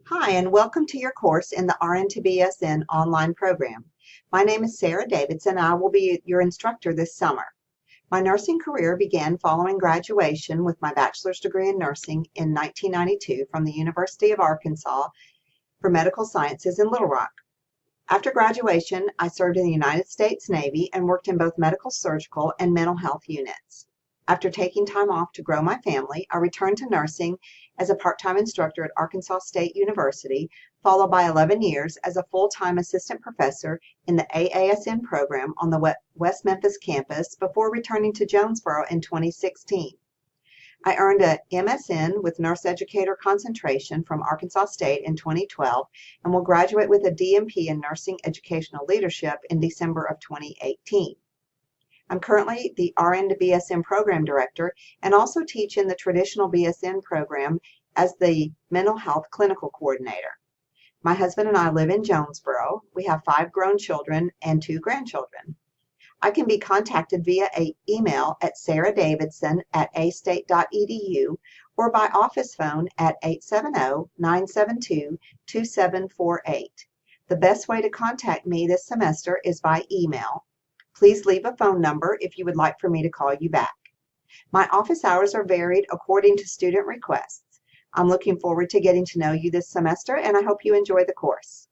Hi, and welcome to your course in the RN to BSN online program. My name is Sarah Davidson, and I will be your instructor this summer. My nursing career began following graduation with my bachelor's degree in nursing in 1992 from the University of Arkansas for Medical Sciences in Little Rock. After graduation, I served in the United States Navy and worked in both medical, surgical, and mental health units. After taking time off to grow my family, I returned to nursing as a part-time instructor at Arkansas State University, followed by 11 years as a full-time assistant professor in the AASN program on the West Memphis campus before returning to Jonesboro in 2016. I earned a MSN with Nurse Educator concentration from Arkansas State in 2012 and will graduate with a DNP in Nursing Educational Leadership in December of 2018. I'm currently the RN to BSN program director and also teach in the traditional BSN program as the mental health clinical coordinator. My husband and I live in Jonesboro. We have 5 grown children and 2 grandchildren. I can be contacted via email at sarahdavidson@astate.edu or by office phone at 870-972-2748. The best way to contact me this semester is by email. Please leave a phone number if you would like for me to call you back. My office hours are varied according to student requests. I'm looking forward to getting to know you this semester, and I hope you enjoy the course.